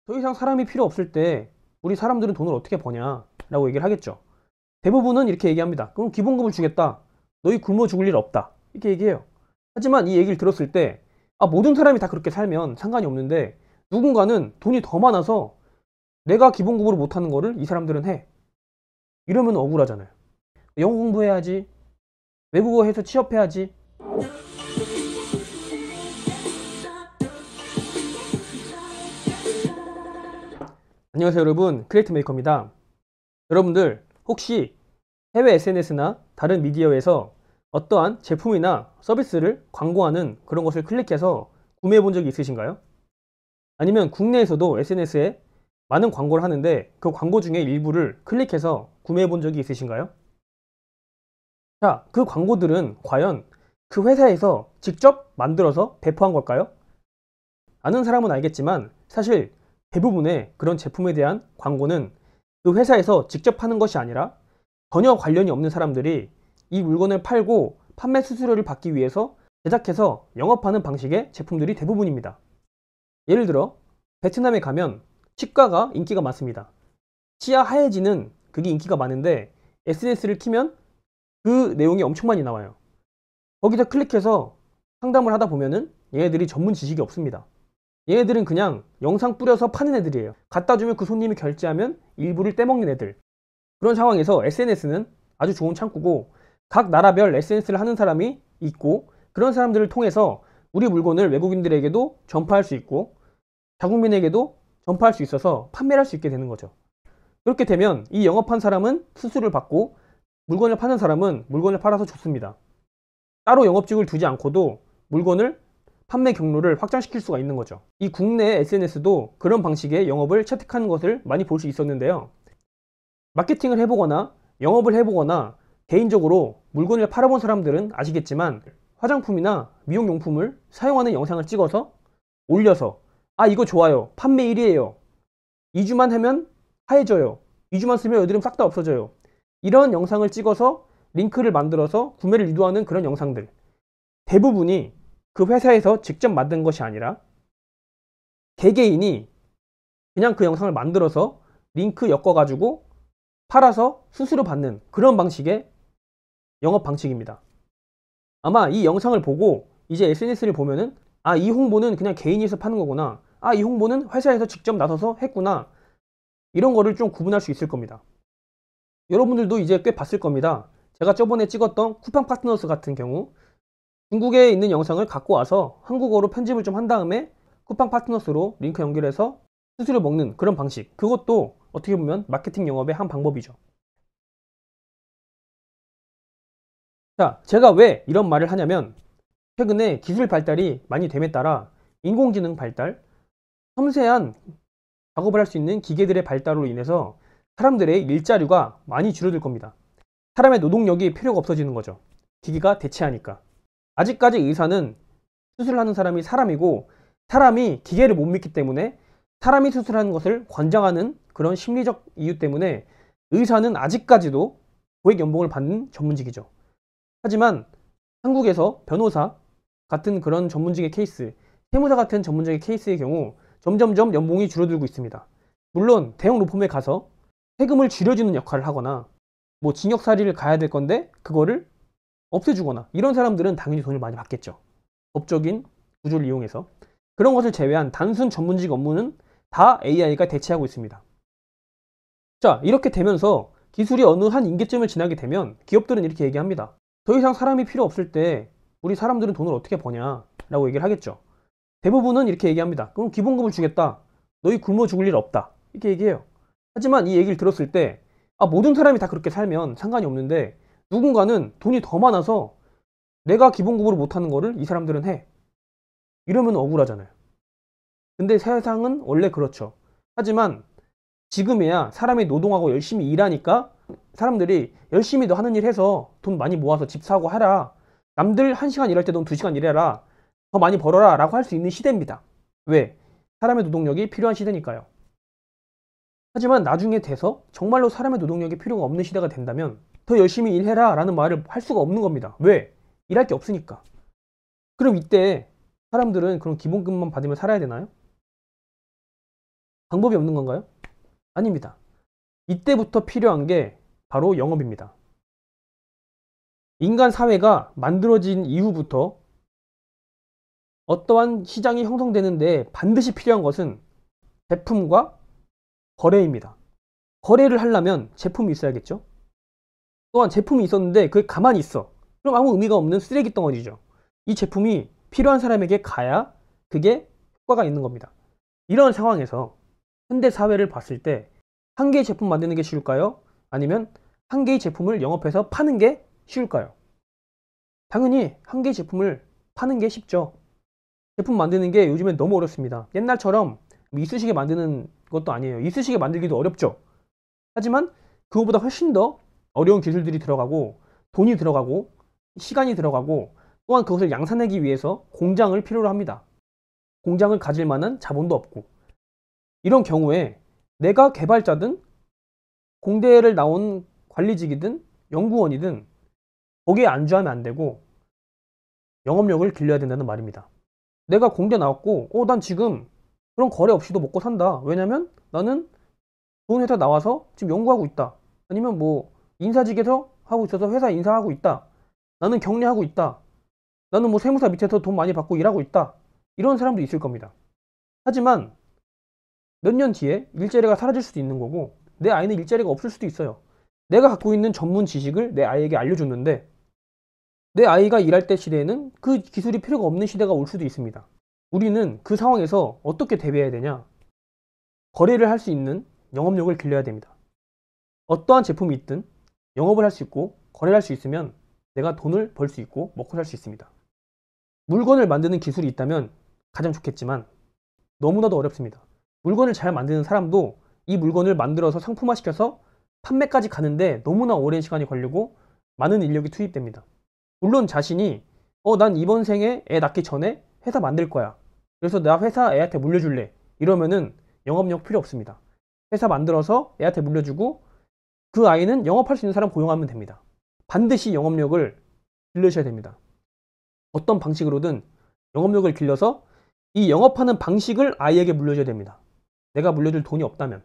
더 이상 사람이 필요 없을 때 우리 사람들은 돈을 어떻게 버냐 라고 얘기를 하겠죠. 대부분은 이렇게 얘기합니다. 그럼 기본급을 주겠다. 너희 굶어 죽을 일 없다. 이렇게 얘기해요. 하지만 이 얘기를 들었을 때 모든 사람이 다 그렇게 살면 상관이 없는데 누군가는 돈이 더 많아서 내가 기본급으로 못하는 거를 이 사람들은 해. 이러면 억울하잖아요. 영어 공부해야지. 외국어 해서 취업해야지. 안녕하세요 여러분, 크리에이트 메이커입니다. 여러분들 혹시 해외 SNS나 다른 미디어에서 어떠한 제품이나 서비스를 광고하는 그런 것을 클릭해서 구매해 본 적이 있으신가요? 아니면 국내에서도 SNS에 많은 광고를 하는데 그 광고 중에 일부를 클릭해서 구매해 본 적이 있으신가요? 자, 그 광고들은 과연 그 회사에서 직접 만들어서 배포한 걸까요? 아는 사람은 알겠지만 사실 대부분의 그런 제품에 대한 광고는 그 회사에서 직접 하는 것이 아니라 전혀 관련이 없는 사람들이 이 물건을 팔고 판매 수수료를 받기 위해서 제작해서 영업하는 방식의 제품들이 대부분입니다. 예를 들어 베트남에 가면 치과가 인기가 많습니다. 치아 하얘지는 그게 인기가 많은데 SNS를 키면 그 내용이 엄청 많이 나와요. 거기서 클릭해서 상담을 하다 보면은 얘네들이 전문 지식이 없습니다. 얘네들은 그냥 영상 뿌려서 파는 애들이에요. 갖다 주면 그 손님이 결제하면 일부를 떼먹는 애들. 그런 상황에서 SNS는 아주 좋은 창구고 각 나라별 SNS를 하는 사람이 있고 그런 사람들을 통해서 우리 물건을 외국인들에게도 전파할 수 있고 자국민에게도 전파할 수 있어서 판매를 할 수 있게 되는 거죠. 그렇게 되면 이 영업한 사람은 수수료를 받고 물건을 파는 사람은 물건을 팔아서 좋습니다. 따로 영업직을 두지 않고도 물건을 판매 경로를 확장시킬 수가 있는 거죠. 이 국내 SNS도 그런 방식의 영업을 채택하는 것을 많이 볼 수 있었는데요. 마케팅을 해보거나 영업을 해보거나 개인적으로 물건을 팔아본 사람들은 아시겠지만 화장품이나 미용용품을 사용하는 영상을 찍어서 올려서 이거 좋아요, 판매 1위에요, 2주만 하면 하얘져요, 2주만 쓰면 여드름 싹 다 없어져요, 이런 영상을 찍어서 링크를 만들어서 구매를 유도하는 그런 영상들, 대부분이 그 회사에서 직접 만든 것이 아니라 개개인이 그냥 그 영상을 만들어서 링크 엮어가지고 팔아서 수수료 받는 그런 방식의 영업 방식입니다. 아마 이 영상을 보고 이제 SNS를 보면은 이 홍보는 그냥 개인에서 파는 거구나, 이 홍보는 회사에서 직접 나서서 했구나, 이런 거를 좀 구분할 수 있을 겁니다. 여러분들도 이제 꽤 봤을 겁니다. 제가 저번에 찍었던 쿠팡 파트너스 같은 경우 중국에 있는 영상을 갖고 와서 한국어로 편집을 좀 한 다음에 쿠팡 파트너스로 링크 연결해서 수수료 먹는 그런 방식, 그것도 어떻게 보면 마케팅 영업의 한 방법이죠. 자, 제가 왜 이런 말을 하냐면 최근에 기술 발달이 많이 됨에 따라 인공지능 발달, 섬세한 작업을 할 수 있는 기계들의 발달로 인해서 사람들의 일자리가 많이 줄어들 겁니다. 사람의 노동력이 필요가 없어지는 거죠. 기계가 대체하니까. 아직까지 의사는 수술을 하는 사람이 사람이고 사람이 기계를 못 믿기 때문에 사람이 수술하는 것을 권장하는 그런 심리적 이유 때문에 의사는 아직까지도 고액 연봉을 받는 전문직이죠. 하지만 한국에서 변호사 같은 그런 전문직의 케이스, 세무사 같은 전문직의 케이스의 경우 점점점 연봉이 줄어들고 있습니다. 물론 대형 로펌에 가서 세금을 줄여주는 역할을 하거나 뭐 징역살이를 가야 될 건데 그거를 없애주거나 이런 사람들은 당연히 돈을 많이 받겠죠. 법적인 구조를 이용해서. 그런 것을 제외한 단순 전문직 업무는 다 AI가 대체하고 있습니다. 자, 이렇게 되면서 기술이 어느 한 임계점을 지나게 되면 기업들은 이렇게 얘기합니다. 더 이상 사람이 필요 없을 때 우리 사람들은 돈을 어떻게 버냐 라고 얘기를 하겠죠. 대부분은 이렇게 얘기합니다. 그럼 기본급을 주겠다. 너희 굶어 죽을 일 없다. 이렇게 얘기해요. 하지만 이 얘기를 들었을 때 모든 사람이 다 그렇게 살면 상관이 없는데 누군가는 돈이 더 많아서 내가 기본급으로 못하는 거를 이 사람들은 해. 이러면 억울하잖아요. 근데 세상은 원래 그렇죠. 하지만 지금에야 사람이 노동하고 열심히 일하니까 사람들이 열심히 너 하는 일 해서 돈 많이 모아서 집 사고 하라. 남들 1시간 일할 때 넌 2시간 일해라. 더 많이 벌어라 라고 할 수 있는 시대입니다. 왜? 사람의 노동력이 필요한 시대니까요. 하지만 나중에 돼서 정말로 사람의 노동력이 필요가 없는 시대가 된다면 더 열심히 일해라 라는 말을 할 수가 없는 겁니다. 왜? 일할 게 없으니까. 그럼 이때 사람들은 그런 기본급만 받으면 살아야 되나요? 방법이 없는 건가요? 아닙니다. 이때부터 필요한 게 바로 영업입니다. 인간 사회가 만들어진 이후부터 어떠한 시장이 형성되는데 반드시 필요한 것은 제품과 거래입니다. 거래를 하려면 제품이 있어야겠죠? 또한 제품이 있었는데 그게 가만히 있어. 그럼 아무 의미가 없는 쓰레기 덩어리죠. 이 제품이 필요한 사람에게 가야 그게 효과가 있는 겁니다. 이런 상황에서 현대 사회를 봤을 때 한 개의 제품 만드는 게 쉬울까요? 아니면 한 개의 제품을 영업해서 파는 게 쉬울까요? 당연히 한 개의 제품을 파는 게 쉽죠. 제품 만드는 게 요즘엔 너무 어렵습니다. 옛날처럼 이쑤시개 만드는 것도 아니에요. 이쑤시개 만들기도 어렵죠. 하지만 그거보다 훨씬 더 어려운 기술들이 들어가고 돈이 들어가고 시간이 들어가고 또한 그것을 양산하기 위해서 공장을 필요로 합니다. 공장을 가질 만한 자본도 없고 이런 경우에 내가 개발자든 공대를 나온 관리직이든 연구원이든 거기에 안주하면 안 되고 영업력을 길러야 된다는 말입니다. 내가 공대 나왔고 난 지금 그런 거래 없이도 먹고 산다. 왜냐면 나는 좋은 회사 나와서 지금 연구하고 있다. 아니면 뭐 인사직에서 하고 있어서 회사 인사하고 있다. 나는 격리하고 있다. 나는 뭐 세무사 밑에서 돈 많이 받고 일하고 있다. 이런 사람도 있을 겁니다. 하지만 몇 년 뒤에 일자리가 사라질 수도 있는 거고 내 아이는 일자리가 없을 수도 있어요. 내가 갖고 있는 전문 지식을 내 아이에게 알려줬는데 내 아이가 일할 때 시대에는 그 기술이 필요가 없는 시대가 올 수도 있습니다. 우리는 그 상황에서 어떻게 대비해야 되냐? 거래를 할 수 있는 영업력을 길러야 됩니다. 어떠한 제품이 있든 영업을 할 수 있고 거래를 할 수 있으면 내가 돈을 벌 수 있고 먹고 살 수 있습니다. 물건을 만드는 기술이 있다면 가장 좋겠지만 너무나도 어렵습니다. 물건을 잘 만드는 사람도 이 물건을 만들어서 상품화시켜서 판매까지 가는데 너무나 오랜 시간이 걸리고 많은 인력이 투입됩니다. 물론 자신이 난 이번 생에 애 낳기 전에 회사 만들 거야. 그래서 나 회사 애한테 물려줄래. 이러면은 영업력 필요 없습니다. 회사 만들어서 애한테 물려주고 그 아이는 영업할 수 있는 사람 고용하면 됩니다. 반드시 영업력을 길러셔야 됩니다. 어떤 방식으로든 영업력을 길러서 이 영업하는 방식을 아이에게 물려줘야 됩니다. 내가 물려줄 돈이 없다면.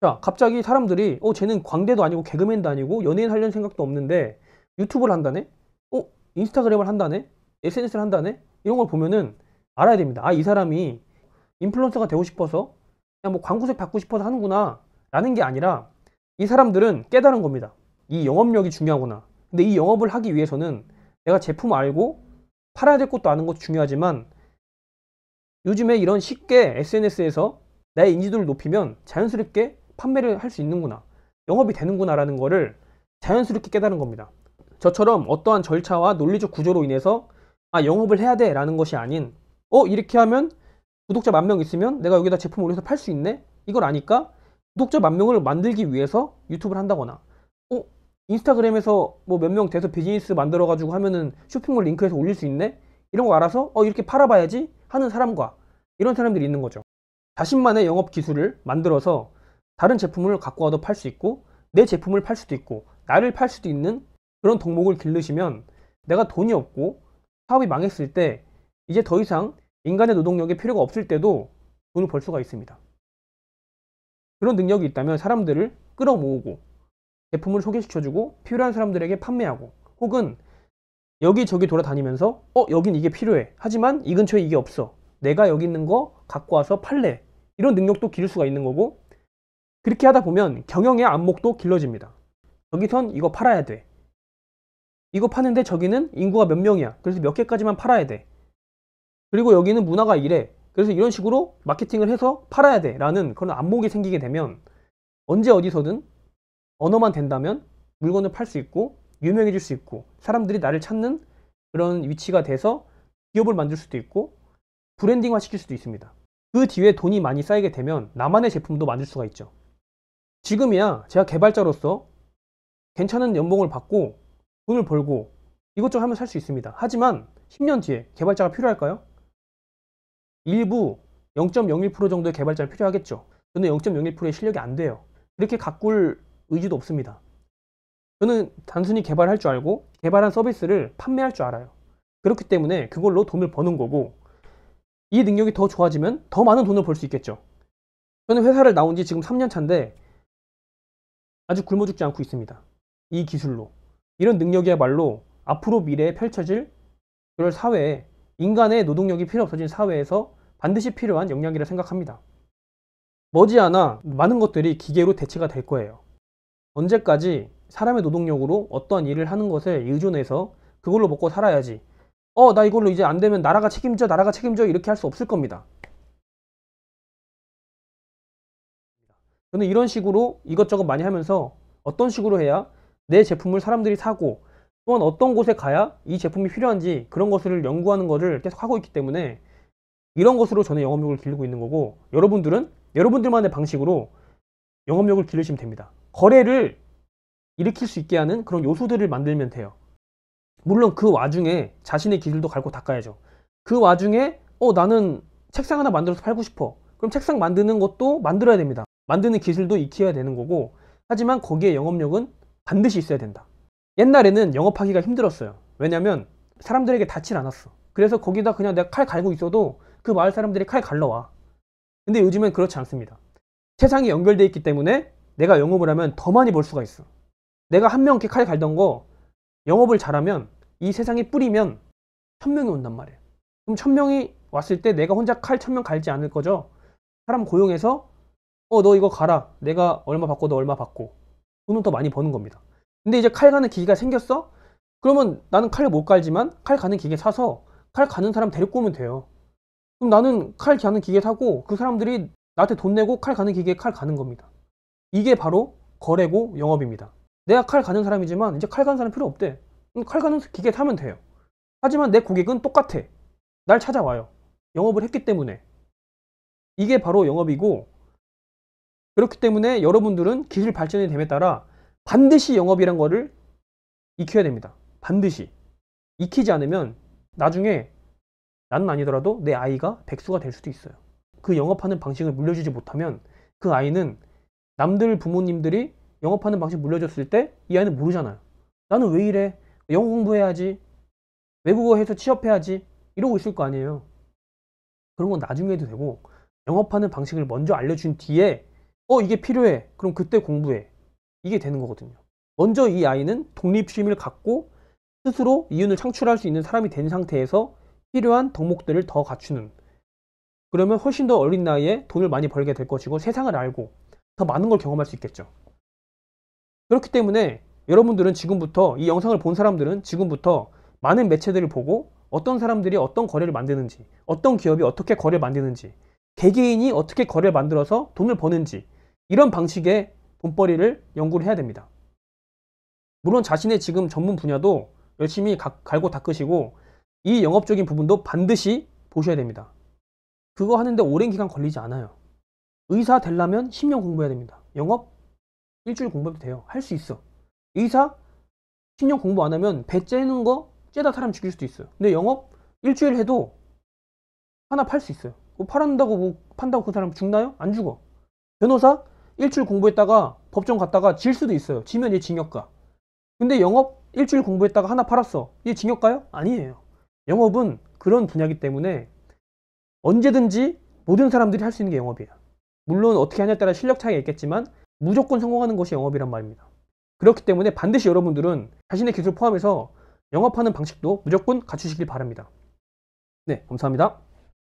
자, 갑자기 사람들이 쟤는 광대도 아니고 개그맨도 아니고 연예인 하려는 생각도 없는데 유튜브를 한다네? 인스타그램을 한다네? SNS를 한다네? 이런 걸 보면은 알아야 됩니다. 이 사람이 인플루언서가 되고 싶어서 그냥 뭐 광고색 받고 싶어서 하는구나 라는 게 아니라 이 사람들은 깨달은 겁니다. 이 영업력이 중요하구나. 근데 이 영업을 하기 위해서는 내가 제품 알고 팔아야 될 것도 아는 것도 중요하지만 요즘에 이런 쉽게 SNS에서 나의 인지도를 높이면 자연스럽게 판매를 할 수 있는구나. 영업이 되는구나 라는 거를 자연스럽게 깨달은 겁니다. 저처럼 어떠한 절차와 논리적 구조로 인해서 영업을 해야 돼 라는 것이 아닌 이렇게 하면 구독자 10,000명 있으면 내가 여기다 제품 올려서 팔 수 있네? 이걸 아니까 구독자 10,000명을 만들기 위해서 유튜브를 한다거나 인스타그램에서 뭐 몇 명 돼서 비즈니스 만들어 가지고 하면은 쇼핑몰 링크해서 올릴 수 있네? 이런 거 알아서 이렇게 팔아봐야지 하는 사람과 이런 사람들이 있는 거죠. 자신만의 영업 기술을 만들어서 다른 제품을 갖고 와도 팔 수 있고 내 제품을 팔 수도 있고 나를 팔 수도 있는 그런 덕목을 기르시면 내가 돈이 없고 사업이 망했을 때 이제 더 이상 인간의 노동력이 필요가 없을 때도 돈을 벌 수가 있습니다. 그런 능력이 있다면 사람들을 끌어모으고 제품을 소개시켜주고 필요한 사람들에게 판매하고 혹은 여기저기 돌아다니면서 여긴 이게 필요해. 하지만 이 근처에 이게 없어. 내가 여기 있는 거 갖고 와서 팔래. 이런 능력도 기를 수가 있는 거고 그렇게 하다 보면 경영의 안목도 길러집니다. 여기선 이거 팔아야 돼. 이거 파는데 저기는 인구가 몇 명이야. 그래서 몇 개까지만 팔아야 돼. 그리고 여기는 문화가 이래. 그래서 이런 식으로 마케팅을 해서 팔아야 돼. 라는 그런 안목이 생기게 되면 언제 어디서든 언어만 된다면 물건을 팔 수 있고 유명해질 수 있고 사람들이 나를 찾는 그런 위치가 돼서 기업을 만들 수도 있고 브랜딩화 시킬 수도 있습니다. 그 뒤에 돈이 많이 쌓이게 되면 나만의 제품도 만들 수가 있죠. 지금이야 제가 개발자로서 괜찮은 연봉을 받고 돈을 벌고 이것저것 하면 살 수 있습니다. 하지만 10년 뒤에 개발자가 필요할까요? 일부 0.01% 정도의 개발자가 필요하겠죠. 저는 0.01%의 실력이 안 돼요. 그렇게 가꿀 의지도 없습니다. 저는 단순히 개발할 줄 알고 개발한 서비스를 판매할 줄 알아요. 그렇기 때문에 그걸로 돈을 버는 거고 이 능력이 더 좋아지면 더 많은 돈을 벌 수 있겠죠. 저는 회사를 나온 지 지금 3년 차인데 아주 굶어 죽지 않고 있습니다. 이 기술로. 이런 능력이야말로 앞으로 미래에 펼쳐질 그럴 사회에, 인간의 노동력이 필요 없어진 사회에서 반드시 필요한 역량이라 생각합니다. 머지않아 많은 것들이 기계로 대체가 될 거예요. 언제까지 사람의 노동력으로 어떠한 일을 하는 것에 의존해서 그걸로 먹고 살아야지, 나 이걸로 이제 안 되면 나라가 책임져 이렇게 할 수 없을 겁니다. 저는 이런 식으로 이것저것 많이 하면서 어떤 식으로 해야 내 제품을 사람들이 사고, 또한 어떤 곳에 가야 이 제품이 필요한지 그런 것을 연구하는 것을 계속 하고 있기 때문에 이런 것으로 저는 영업력을 기르고 있는 거고, 여러분들은 여러분들만의 방식으로 영업력을 기르시면 됩니다. 거래를 일으킬 수 있게 하는 그런 요소들을 만들면 돼요. 물론 그 와중에 자신의 기술도 갈고 닦아야죠. 그 와중에 나는 책상 하나 만들어서 팔고 싶어. 그럼 책상 만드는 것도 만들어야 됩니다. 만드는 기술도 익혀야 되는 거고, 하지만 거기에 영업력은 반드시 있어야 된다. 옛날에는 영업하기가 힘들었어요. 왜냐면 사람들에게 닿질 않았어. 그래서 거기다 그냥 내가 칼 갈고 있어도 그 마을 사람들이 칼 갈러와. 근데 요즘엔 그렇지 않습니다. 세상이 연결되어 있기 때문에 내가 영업을 하면 더 많이 벌 수가 있어. 내가 한 명 이렇게 칼 갈던 거 영업을 잘하면 이 세상에 뿌리면 1000명이 온단 말이에요. 그럼 1000명이 왔을 때 내가 혼자 칼 1000명 갈지 않을 거죠. 사람 고용해서 너 이거 가라. 내가 얼마 받고 너 얼마 받고. 돈은 더 많이 버는 겁니다. 근데 이제 칼 가는 기계가 생겼어? 그러면 나는 칼을 못 갈지만 칼 가는 기계 사서 칼 가는 사람 데리고 오면 돼요. 그럼 나는 칼 가는 기계 사고 그 사람들이 나한테 돈 내고 칼 가는 기계에 칼 가는 겁니다. 이게 바로 거래고 영업입니다. 내가 칼 가는 사람이지만 이제 칼 가는 사람 필요 없대. 칼 가는 기계 사면 돼요. 하지만 내 고객은 똑같아. 날 찾아와요. 영업을 했기 때문에. 이게 바로 영업이고, 그렇기 때문에 여러분들은 기술 발전이 됨에 따라 반드시 영업이란 거를 익혀야 됩니다. 반드시. 익히지 않으면 나중에 나는 아니더라도 내 아이가 백수가 될 수도 있어요. 그 영업하는 방식을 물려주지 못하면 그 아이는 남들 부모님들이 영업하는 방식 물려줬을 때 이 아이는 모르잖아요. 나는 왜 이래? 영어 공부해야지. 외국어 해서 취업해야지. 이러고 있을 거 아니에요. 그런 건 나중에 해도 되고, 영업하는 방식을 먼저 알려준 뒤에 이게 필요해. 그럼 그때 공부해. 이게 되는 거거든요. 먼저 이 아이는 독립심을 갖고 스스로 이윤을 창출할 수 있는 사람이 된 상태에서 필요한 덕목들을 더 갖추는, 그러면 훨씬 더 어린 나이에 돈을 많이 벌게 될 것이고 세상을 알고 더 많은 걸 경험할 수 있겠죠. 그렇기 때문에 여러분들은 지금부터, 이 영상을 본 사람들은 지금부터 많은 매체들을 보고 어떤 사람들이 어떤 거래를 만드는지, 어떤 기업이 어떻게 거래를 만드는지, 개개인이 어떻게 거래를 만들어서 돈을 버는지, 이런 방식의 돈벌이를 연구를 해야 됩니다. 물론 자신의 지금 전문 분야도 열심히 갈고 닦으시고 이 영업적인 부분도 반드시 보셔야 됩니다. 그거 하는데 오랜 기간 걸리지 않아요. 의사 되려면 10년 공부해야 됩니다. 영업 일주일 공부해도 돼요. 할 수 있어. 의사 10년 공부 안 하면 배 째는 거 째다 사람 죽일 수도 있어요. 근데 영업 일주일 해도 하나 팔 수 있어요. 판다고 그 사람 죽나요? 안 죽어. 변호사 일주일 공부했다가 법정 갔다가 질 수도 있어요. 지면 얘 징역가. 근데 영업 일주일 공부했다가 하나 팔았어. 얘 징역가요? 아니에요. 영업은 그런 분야이기 때문에 언제든지 모든 사람들이 할 수 있는 게 영업이에요. 물론 어떻게 하냐에 따라 실력 차이가 있겠지만 무조건 성공하는 것이 영업이란 말입니다. 그렇기 때문에 반드시 여러분들은 자신의 기술 포함해서 영업하는 방식도 무조건 갖추시길 바랍니다. 네, 감사합니다.